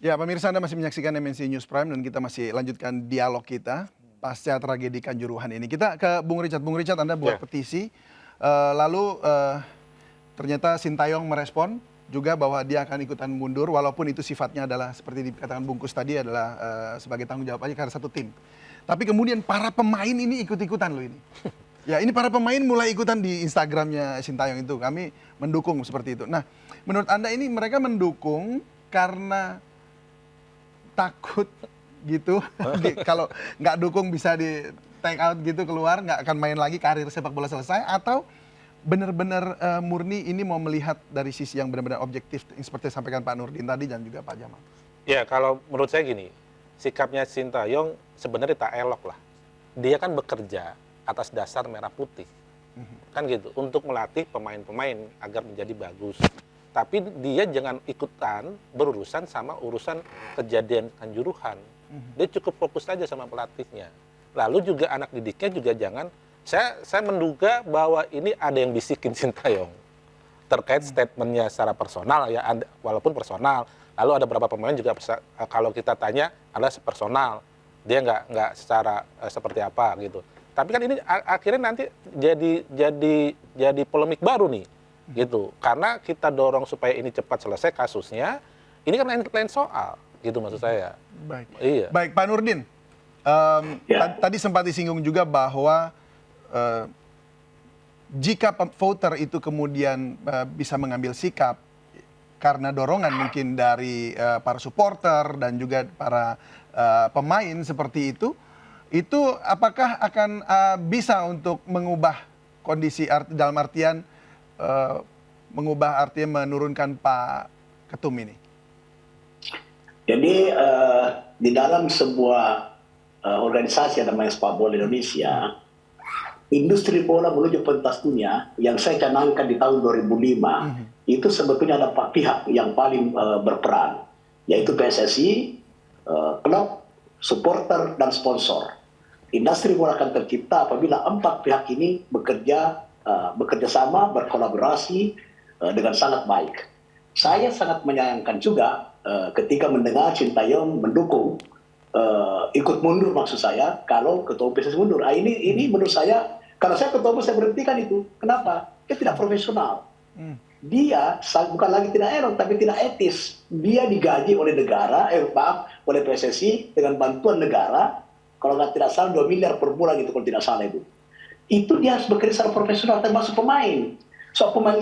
Ya, pemirsa Anda masih menyaksikan MNC News Prime dan kita masih lanjutkan dialog kita pasca tragedi Kanjuruhan ini. Kita ke Bung Richard. Bung Richard, Anda buat petisi, lalu ternyata Sintayong merespon juga bahwa dia akan ikutan mundur, walaupun itu sifatnya adalah seperti dikatakan Bungkus tadi adalah sebagai tanggung jawab aja karena satu tim. Tapi kemudian para pemain ini ikut-ikutan loh ini. Ya, ini para pemain mulai ikutan di Instagramnya Sintayong itu. Kami mendukung seperti itu. Nah, menurut Anda ini mereka mendukung karena takut gitu, kalau nggak dukung bisa di take out gitu keluar, nggak akan main lagi, karir sepak bola selesai, atau benar-benar murni ini mau melihat dari sisi yang benar-benar objektif seperti disampaikan Pak Nurdin tadi dan juga Pak Jamal? Ya, kalau menurut saya gini, sikapnya Sintayong sebenarnya tak elok lah. Dia kan bekerja atas dasar merah putih, kan gitu, untuk melatih pemain-pemain agar menjadi bagus. Tapi dia jangan ikutan berurusan sama urusan kejadian Kanjuruhan. Dia cukup fokus saja sama pelatihnya. Lalu juga anak didiknya juga jangan. Saya menduga bahwa ini ada yang bisikin Sintayong terkait statementnya secara personal ya, walaupun personal. Lalu ada beberapa pemain juga kalau kita tanya adalah personal. Dia nggak secara seperti apa gitu. Tapi kan ini akhirnya nanti jadi polemik baru nih. Gitu, karena kita dorong supaya ini cepat selesai kasusnya, ini kan lain soal, gitu maksud saya. Baik, iya. Baik Pak Nurdin, tadi sempat disinggung juga bahwa jika voter itu kemudian bisa mengambil sikap karena dorongan mungkin dari para supporter dan juga para pemain seperti itu apakah akan bisa untuk mengubah kondisi dalam artian mengubah artinya menurunkan Pak Ketum ini? Jadi di dalam sebuah organisasi yang namanya Sepak Bola Indonesia, industri bola menuju pentas dunia yang saya canangkan di tahun 2005, itu sebetulnya ada 4 pihak yang paling berperan, yaitu PSSI, klub, supporter, dan sponsor. Industri bola akan tercipta apabila 4 pihak ini bekerja sama, berkolaborasi dengan sangat baik. Saya sangat menyayangkan juga ketika mendengar Sintayong mendukung ikut mundur, maksud saya, kalau ketua umum PSSI mundur. Ini menurut saya, kalau saya ketua umum saya berhentikan itu. Kenapa? Dia tidak profesional. Dia bukan lagi tidak elok, tapi tidak etis. Dia digaji oleh negara, oleh PSSI dengan bantuan negara. Kalau tidak salah 2 miliar per bulan gitu, kalau tidak salah itu. Itu dia harus bekerja secara profesional, termasuk pemain. So pemain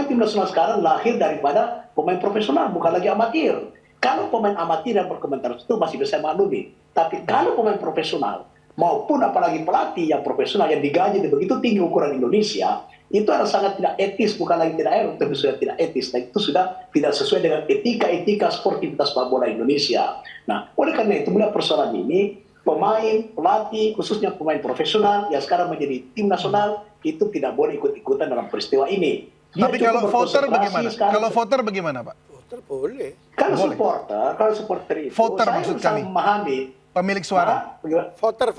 tim nasional sekarang lahir daripada pemain profesional, bukan lagi amatir. Kalau pemain amatir yang berkomentar itu masih bisa maklumi. Tapi kalau pemain profesional, maupun apalagi pelatih yang profesional yang digaji begitu tinggi ukuran Indonesia, itu adalah sangat tidak etis, bukan lagi tidak elok, tapi sudah tidak etis. Dan itu sudah tidak sesuai dengan etika sportivitas sepak bola Indonesia. Nah, oleh karena itu, melihat persoalan ini, pemain, pelatih, khususnya pemain profesional yang sekarang menjadi tim nasional, itu tidak boleh ikut-ikutan dalam peristiwa ini. Tapi kalau voter bagaimana? Kalau voter bagaimana, Pak? Voter boleh. Kalau supporter itu, voter saya maksud bisa kami. Memahami. Pemilik suara. Voter,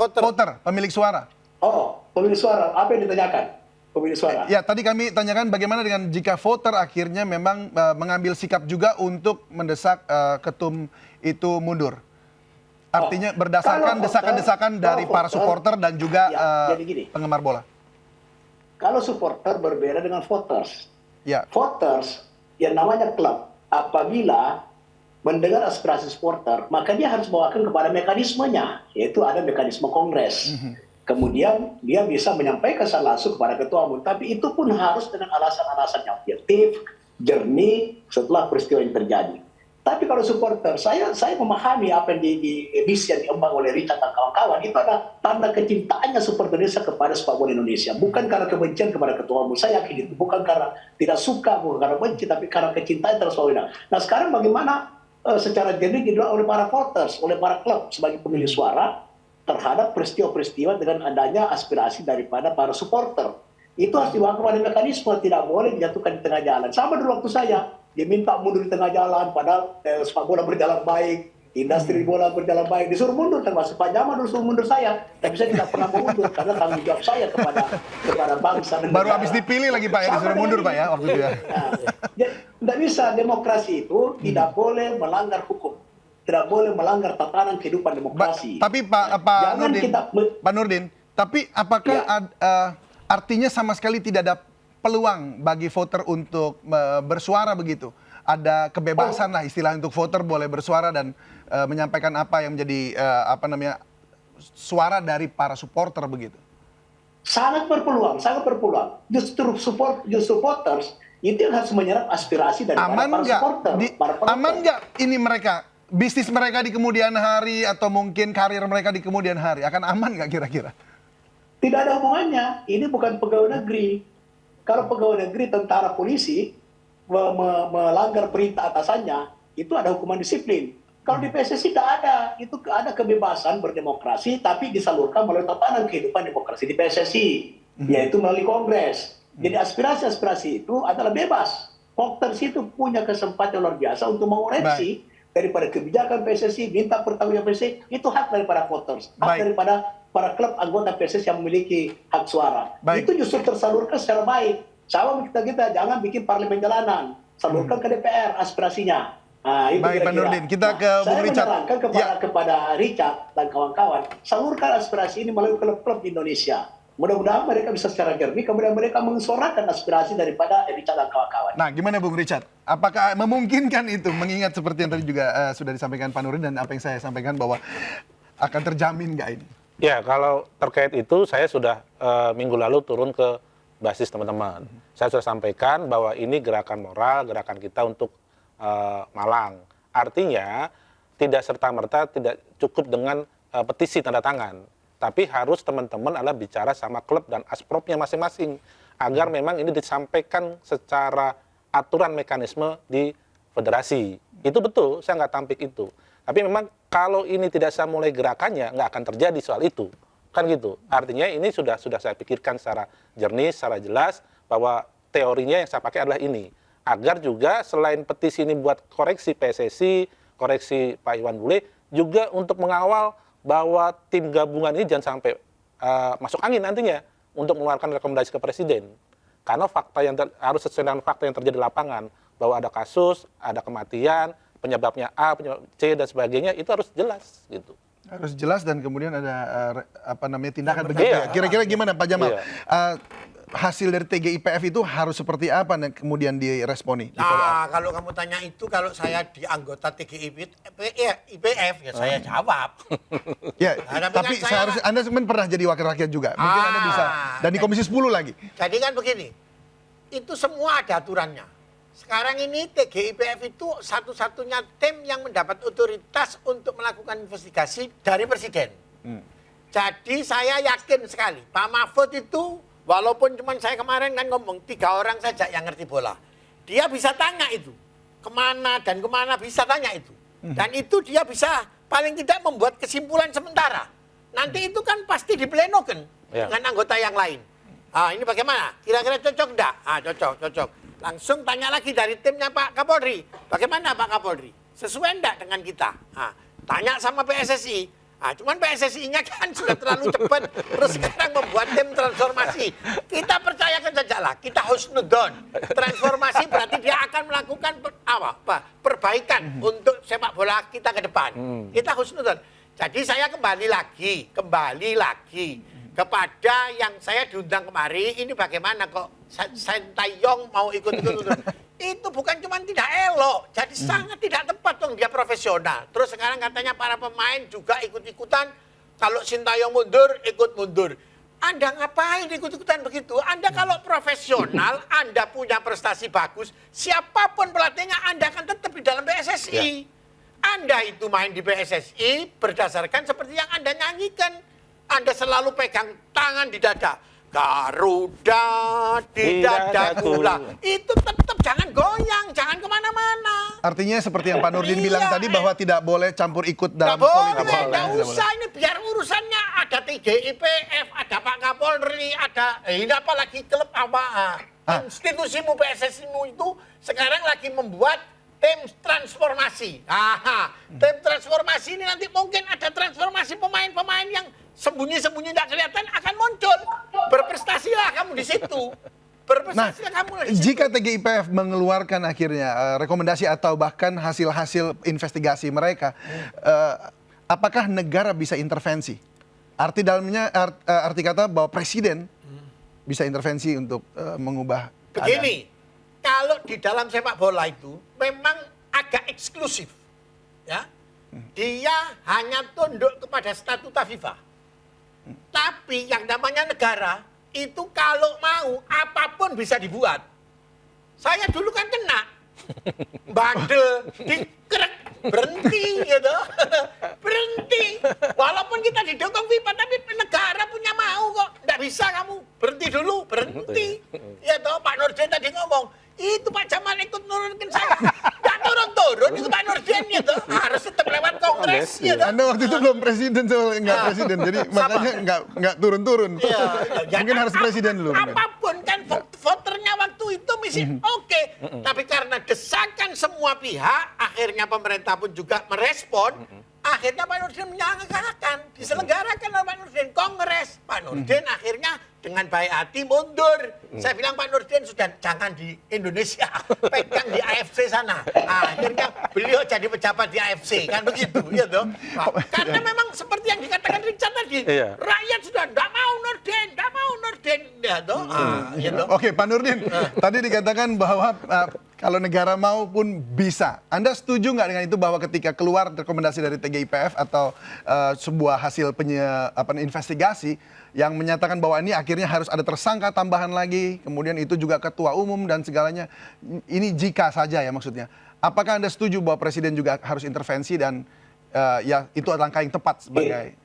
pemilik suara. Oh, pemilik suara. Apa yang ditanyakan? Pemilik suara. Ya, tadi kami tanyakan bagaimana dengan jika voter akhirnya memang mengambil sikap juga untuk mendesak ketum itu mundur. Artinya berdasarkan desakan-desakan dari para supporter dan juga penggemar bola. Kalau supporter berbeda dengan voters. Ya. Voters yang namanya klub, apabila mendengar aspirasi supporter, maka dia harus bawakan kepada mekanismenya, yaitu ada mekanisme kongres. Kemudian dia bisa menyampaikan secara langsung kepada ketua umum, tapi itu pun harus dengan alasan-alasan yang objektif, jernih setelah peristiwa yang terjadi. Tapi kalau supporter, saya memahami apa yang misi yang diemban oleh Richard dan kawan-kawan, itu adalah tanda kecintaannya supporter Indonesia kepada sepak bola Indonesia. Bukan karena kebencian kepada ketua umum, saya yakin itu. Bukan karena tidak suka, bukan karena benci, tapi karena kecintaan terhadap sepak bola. Nah sekarang bagaimana secara jernih dilakukan oleh para voters, oleh para klub sebagai pemilih suara terhadap peristiwa-peristiwa dengan adanya aspirasi daripada para supporter. Itu harus dibawa kepada mekanisme, tidak boleh dijatuhkan di tengah jalan. Sama dulu waktu saya, dia minta mundur di tengah jalan, padahal sepak bola berjalan baik, industri bola berjalan baik, disuruh mundur, termasuk Pak Jamal disuruh mundur saya, tapi saya tidak pernah mundur karena tanggung jawab saya kepada bangsa. Baru habis dipilih lagi Pak ya, disuruh mundur Pak ya waktu itu ya. Tidak bisa, demokrasi itu tidak boleh melanggar hukum. tidak boleh melanggar tatanan kehidupan demokrasi. Tapi Pak Jangan Nurdin, kita Pak Nurdin, tapi apakah artinya sama sekali tidak ada peluang bagi voter untuk bersuara begitu? Ada kebebasan lah istilah untuk voter boleh bersuara dan menyampaikan apa yang menjadi suara dari para supporter begitu. sangat berpeluang, sangat berpeluang. Justru voters itu yang harus menyerap aspirasi dari para supporter. Aman nggak ini mereka? Bisnis mereka di kemudian hari atau mungkin karir mereka di kemudian hari akan aman nggak kira-kira? Tidak ada hubungannya. Ini bukan pegawai negeri. Kalau pegawai negeri, tentara, polisi melanggar perintah atasannya, itu ada hukuman disiplin. Kalau di PSSI tidak ada. Itu ada kebebasan berdemokrasi, tapi disalurkan melalui tatanan kehidupan demokrasi di PSSI, yaitu melalui Kongres. Jadi aspirasi-aspirasi itu adalah bebas. Voters itu punya kesempatan luar biasa untuk mengoreksi daripada kebijakan PSSI, minta pertanggungjawaban PSSI, itu hak daripada voters, hak daripada para klub anggota PSSI yang memiliki hak suara. Itu justru tersalurkan secara baik. Sama kita jangan bikin parlemen jalanan, salurkan ke DPR aspirasinya. Nah, itu baik, Pak Nurdin, kita ke Bung Richard. Saya menyarankan kepada Richard dan kawan-kawan, salurkan aspirasi ini melalui klub-klub di Indonesia. Mudah-mudahan mereka bisa secara jernih, kemudian mereka mensuarakan aspirasi daripada Richard dan kawan-kawan. Nah, gimana Bung Richard? Apakah memungkinkan itu, mengingat seperti yang tadi juga sudah disampaikan Pak Nurdin dan apa yang saya sampaikan bahwa akan terjamin nggak ini? Ya, kalau terkait itu saya sudah minggu lalu turun ke basis teman-teman. Saya sudah sampaikan bahwa ini gerakan moral, gerakan kita untuk Malang. Artinya tidak serta-merta tidak cukup dengan petisi tanda tangan, tapi harus teman-teman adalah bicara sama klub dan aspropnya masing-masing agar memang ini disampaikan secara aturan mekanisme di federasi. Itu betul, saya nggak tampik itu. Tapi memang kalau ini tidak saya mulai gerakannya, nggak akan terjadi soal itu. Kan gitu. Artinya ini sudah saya pikirkan secara jernih, secara jelas, bahwa teorinya yang saya pakai adalah ini. Agar juga selain petisi ini buat koreksi PSSI, koreksi Pak Iwan Bule, juga untuk mengawal bahwa tim gabungan ini jangan sampai masuk angin nantinya untuk mengeluarkan rekomendasi ke Presiden. Karena fakta yang harus sesuai dengan fakta yang terjadi di lapangan, bahwa ada kasus, ada kematian, penyebabnya A, penyebab C, dan sebagainya, itu harus jelas gitu. Harus jelas dan kemudian ada tindakan begitu ya. Kira-kira gimana Pak Jamal? Hasil dari TGIPF itu harus seperti apa yang kemudian diresponi? Nah, kalau kamu tanya itu, kalau saya di anggota TGIPF, ya saya jawab. Ya, tapi seharusnya Anda sebenarnya pernah jadi wakil rakyat juga. Mungkin Anda bisa, dan di Komisi 10 lagi. Jadi kan begini, itu semua ada aturannya. Sekarang ini TGIPF itu satu-satunya tim yang mendapat otoritas untuk melakukan investigasi dari Presiden. Jadi saya yakin sekali, Pak Mahfud itu, walaupun cuma saya kemarin kan ngomong 3 orang saja yang ngerti bola. Dia bisa tanya itu. Kemana dan kemana bisa tanya itu. Dan itu dia bisa paling tidak membuat kesimpulan sementara. Nanti itu kan pasti diplenokan dengan anggota yang lain. Ini bagaimana? Kira-kira cocok enggak? Cocok. Langsung tanya lagi dari timnya Pak Kapolri. Bagaimana Pak Kapolri? Sesuai enggak dengan kita? Tanya sama PSSI. Cuman PSSI-nya kan sudah terlalu cepat, terus sekarang membuat tim transformasi. Kita percayakan saja lah, kita husnudon. Transformasi berarti dia akan melakukan perbaikan untuk sepak bola kita ke depan. Kita husnudon. Jadi saya kembali lagi kepada yang saya diundang kemari, ini bagaimana kok Sintayong mau ikut-ikut. Itu bukan cuma tidak elok, jadi sangat tidak tepat dong, dia profesional. Terus sekarang katanya para pemain juga ikut-ikutan, kalau Sintayong mundur, ikut mundur. Anda ngapain ikut-ikutan begitu? Anda kalau profesional, Anda punya prestasi bagus, siapapun pelatihnya Anda akan tetap di dalam PSSI. Anda itu main di PSSI berdasarkan seperti yang Anda nyanyikan. Anda selalu pegang tangan di dada. Garuda di dadaku lah. Itu tetap jangan goyang, jangan kemana-mana. Artinya seperti yang Pak Nurdin bilang tadi bahwa tidak boleh campur ikut dalam politik. Tidak usah, ini biar urusannya ada TGIPF, ada Pak Kapolri, ada ini apalagi klub apa. Institusimu PSSI-mu itu sekarang lagi membuat tim transformasi. Tim transformasi ini nanti mungkin ada transformasi pemain-pemain yang sembunyi-sembunyi tidak kelihatan akan muncul. Berprestasilah kamu di situ. berprestasi kamu lah di situ. jika TGIPF mengeluarkan akhirnya rekomendasi atau bahkan hasil-hasil investigasi mereka, apakah negara bisa intervensi? Arti dalamnya, arti kata bahwa presiden bisa intervensi untuk mengubah keadaan. Begini, kalau di dalam sepak bola itu memang agak eksklusif, ya. Dia hanya tunduk kepada statuta FIFA. Tapi yang namanya negara itu kalau mau apapun bisa dibuat. Saya dulu kan kena bandel, dikerek, berhenti gitu. Berhenti. Walaupun kita didukung FIFA tapi negara punya mau kok. Nggak bisa kamu berhenti dulu, berhenti. Ya toh Pak Nurdin tadi ngomong, itu Pak Jamal ikut nurunkan saya. Nggak turun-turun itu Pak Nurdin gitu. Harus tetap lewat kongres ya toh. Anda waktu itu belum presiden, soalnya nggak presiden, jadi makanya nggak turun-turun. Iya, ya Mungkin kan, harus presiden dulu. mungkin. Apapun kan voternya waktu itu mesti oke. Tapi karena desakan semua pihak, akhirnya pemerintah pun juga merespon. Akhirnya Pak Nurdin menyangkakan, diselenggarakan oleh Pak Nurdin kongres. Pak Nurdin akhirnya dengan baik hati mundur. Saya bilang Pak Nurdin sudah jangan di Indonesia, pegang di AFC sana. Akhirnya beliau jadi pejabat di AFC, kan begitu, ya toh. Karena memang seperti yang dikatakan Richard tadi, Iya. rakyat sudah nggak mau Nurdin, ya toh. Ya toh. Oke, Pak Nurdin, tadi dikatakan bahwa kalau negara mau pun bisa. Anda setuju nggak dengan itu bahwa ketika keluar rekomendasi dari TGIPF atau sebuah hasil investigasi yang menyatakan bahwa ini akhirnya harus ada tersangka tambahan lagi, kemudian itu juga ketua umum dan segalanya, ini jika saja ya maksudnya. Apakah Anda setuju bahwa presiden juga harus intervensi dan ya itu langkah yang tepat sebagai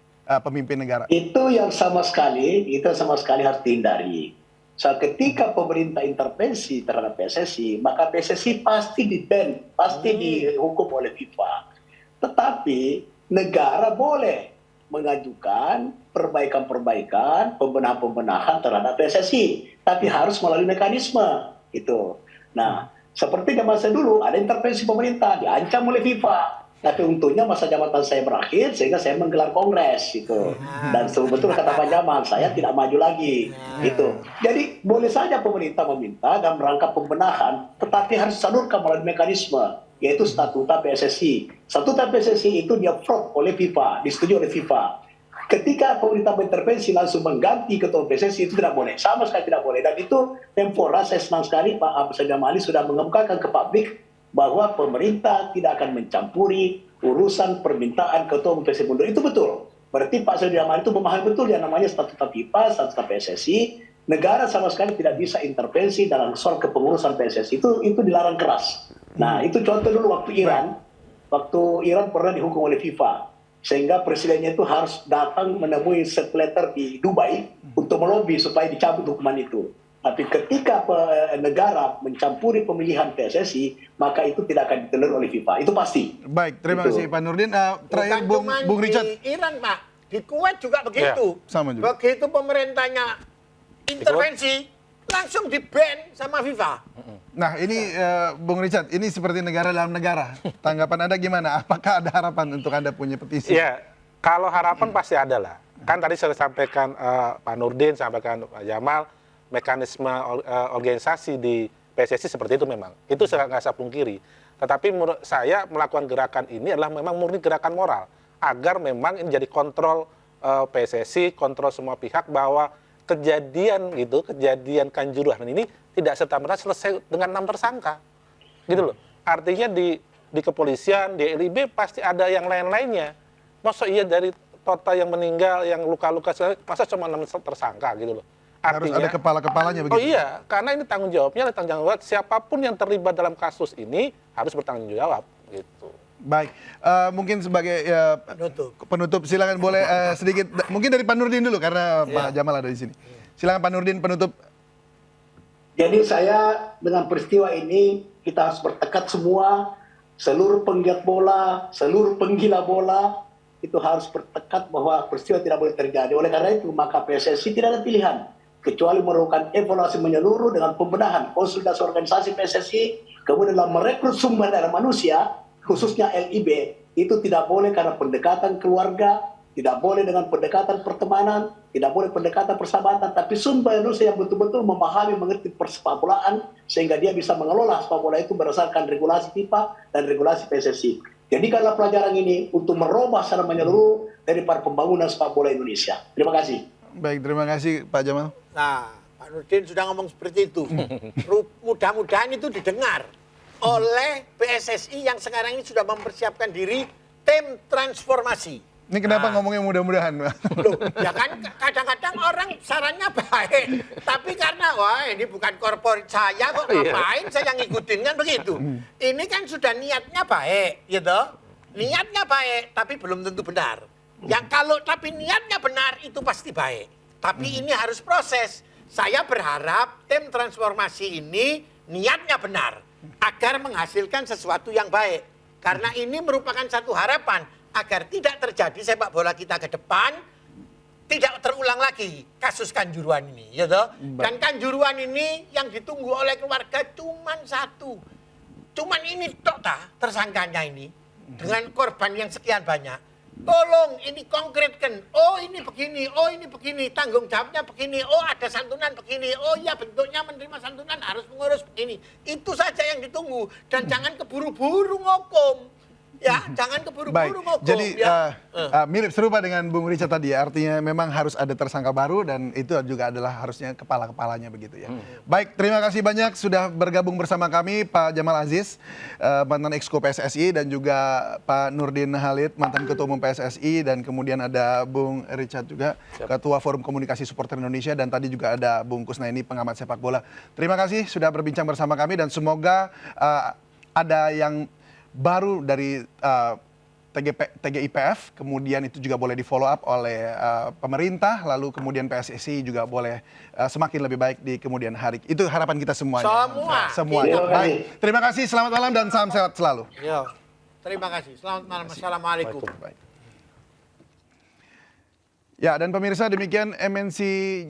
pemimpin negara? Itu sama sekali harus dihindari. So, ketika pemerintah intervensi terhadap PSSI, maka PSSI pasti di-ban, pasti dihukum oleh FIFA. Tetapi negara boleh mengajukan perbaikan-perbaikan, pembenahan-pembenahan terhadap PSSI, tapi harus melalui mekanisme itu. Nah, seperti di masa dulu ada intervensi pemerintah, diancam oleh FIFA. Tapi untungnya masa jabatan saya berakhir sehingga saya menggelar kongres itu. Dan betul kata Pak Jamal, saya tidak maju lagi itu. Jadi boleh saja pemerintah meminta dalam rangka pembenahan, tetapi harus disalurkan melalui mekanisme, yaitu statuta PSSI. Statuta PSSI itu dia fraud oleh FIFA, disetujui oleh FIFA. Ketika pemerintah mengintervensi langsung mengganti ketua PSSI itu tidak boleh, sama sekali tidak boleh. Dan itu Menpora, saya senang sekali Pak Abdul Jamali sudah mengemukakan ke publik bahwa pemerintah tidak akan mencampuri urusan permintaan ketua umum PSSI mundur. Itu betul. Berarti Pak Abdul Jamali itu memahami betul yang namanya statuta FIFA, statuta PSSI. Negara sama sekali tidak bisa intervensi dalam soal kepengurusan PSSI. Itu dilarang keras. Nah, itu contoh dulu waktu Iran. Waktu Iran pernah dihukum oleh FIFA. Sehingga presidennya itu harus datang menemui sekleter di Dubai untuk melobi supaya dicabut hukuman itu. Tapi ketika negara mencampuri pemilihan PSSI, maka itu tidak akan ditelir oleh FIFA. Itu pasti. Baik, terima kasih Pak Nurdin. Terakhir Bukan Bung cuma Richard. di Iran, Pak. Di Kuwait juga begitu. sama juga. Begitu pemerintahnya intervensi, langsung di-ban sama FIFA. Nah ini Bung Richard, ini seperti negara dalam negara. Tanggapan Anda gimana? Apakah ada harapan untuk Anda punya petisi? Ya, kalau harapan pasti ada lah. Kan tadi saya sampaikan Pak Nurdin, sampaikan Pak Jamal, mekanisme organisasi di PSSI seperti itu memang. Itu saya nggak saya pungkiri. Tetapi menurut saya melakukan gerakan ini adalah memang murni gerakan moral. Agar memang ini jadi kontrol PSSI, kontrol semua pihak bahwa kejadian Kanjuruhan ini tidak serta-merta selesai dengan 6 tersangka. Gitu loh. Artinya di kepolisian, di LIB pasti ada yang lain-lainnya. Masa iya dari total yang meninggal, yang luka-luka, masa cuma 6 tersangka gitu loh. Harus ada kepala-kepalanya begitu? Oh iya, karena ini tanggung jawabnya, tanggung jawab siapapun yang terlibat dalam kasus ini harus bertanggung jawab gitu. Baik, mungkin sebagai penutup silakan boleh sedikit, mungkin dari Pak Nurdin dulu karena Pak Jamal ada di sini. Silakan Pak Nurdin penutup. Jadi saya dengan peristiwa ini kita harus bertekad semua, seluruh penggiat bola, seluruh penggila bola itu harus bertekad bahwa peristiwa tidak boleh terjadi. Oleh karena itu maka PSSI tidak ada pilihan kecuali melakukan evaluasi menyeluruh dengan pembenahan konsolidasi organisasi PSSI, kemudian dalam merekrut sumber daya manusia, khususnya LIB, itu tidak boleh karena pendekatan keluarga, tidak boleh dengan pendekatan pertemanan, tidak boleh pendekatan persahabatan, tapi sumber manusia yang betul-betul memahami, mengerti persepak bolaan, sehingga dia bisa mengelola sepak bola itu berdasarkan regulasi FIFA dan regulasi PSSI. Jadikanlah pelajaran ini untuk merubah secara menyeluruh daripada pembangunan sepak bola Indonesia. Terima kasih. Baik, terima kasih Pak Jamal. Nah, Pak Nurdin sudah ngomong seperti itu. Mudah-mudahan itu didengar oleh PSSI yang sekarang ini sudah mempersiapkan diri tim transformasi. Ini kenapa ngomongnya mudah-mudahan, Pak? Loh, ya kan kadang-kadang orang sarannya baik, tapi karena wah ini bukan korporat saya kok ngapain saya ngikutin kan begitu. Ini kan sudah niatnya baik, gitu. Niatnya baik, tapi belum tentu benar. Yang kalau tapi niatnya benar itu pasti baik. Tapi ini harus proses. Saya berharap tim transformasi ini niatnya benar agar menghasilkan sesuatu yang baik. Karena ini merupakan satu harapan agar tidak terjadi sepak bola kita ke depan tidak terulang lagi kasus Kanjuruhan ini, ya toh? Dan Kanjuruhan ini yang ditunggu oleh keluarga cuman satu, cuman ini tok tersangkanya ini dengan korban yang sekian banyak. Tolong ini konkretkan. Oh ini begini, tanggung jawabnya begini. Oh ada santunan begini. Oh ya bentuknya menerima santunan harus mengurus begini. Itu saja yang ditunggu dan jangan keburu-buru ngokom. Ya, jangan keburu-buru ngokom. Jadi ya. mirip serupa dengan Bung Richard tadi ya. Artinya memang harus ada tersangka baru dan itu juga adalah harusnya kepala-kepalanya begitu ya. Baik, terima kasih banyak sudah bergabung bersama kami Pak Jamal Aziz, mantan Exco PSSI, dan juga Pak Nurdin Halid, mantan Ketua Umum PSSI, dan kemudian ada Bung Richard juga, Ketua Forum Komunikasi Supporter Indonesia, dan tadi juga ada Bung Kusnaini, pengamat sepak bola. Terima kasih sudah berbincang bersama kami dan semoga ada yang baru dari TGIPF, kemudian itu juga boleh di follow up oleh pemerintah, lalu kemudian PSSI juga boleh semakin lebih baik di kemudian hari. Itu harapan kita semuanya. Semua. Baik, terima kasih, selamat malam dan salam sehat selalu. Yo, terima kasih. Selamat malam. Assalamualaikum. Ya, dan pemirsa, demikian MNC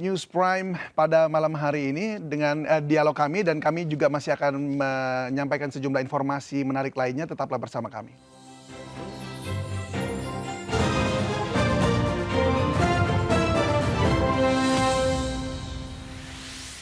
News Prime pada malam hari ini dengan dialog kami, dan kami juga masih akan menyampaikan sejumlah informasi menarik lainnya. Tetaplah bersama kami.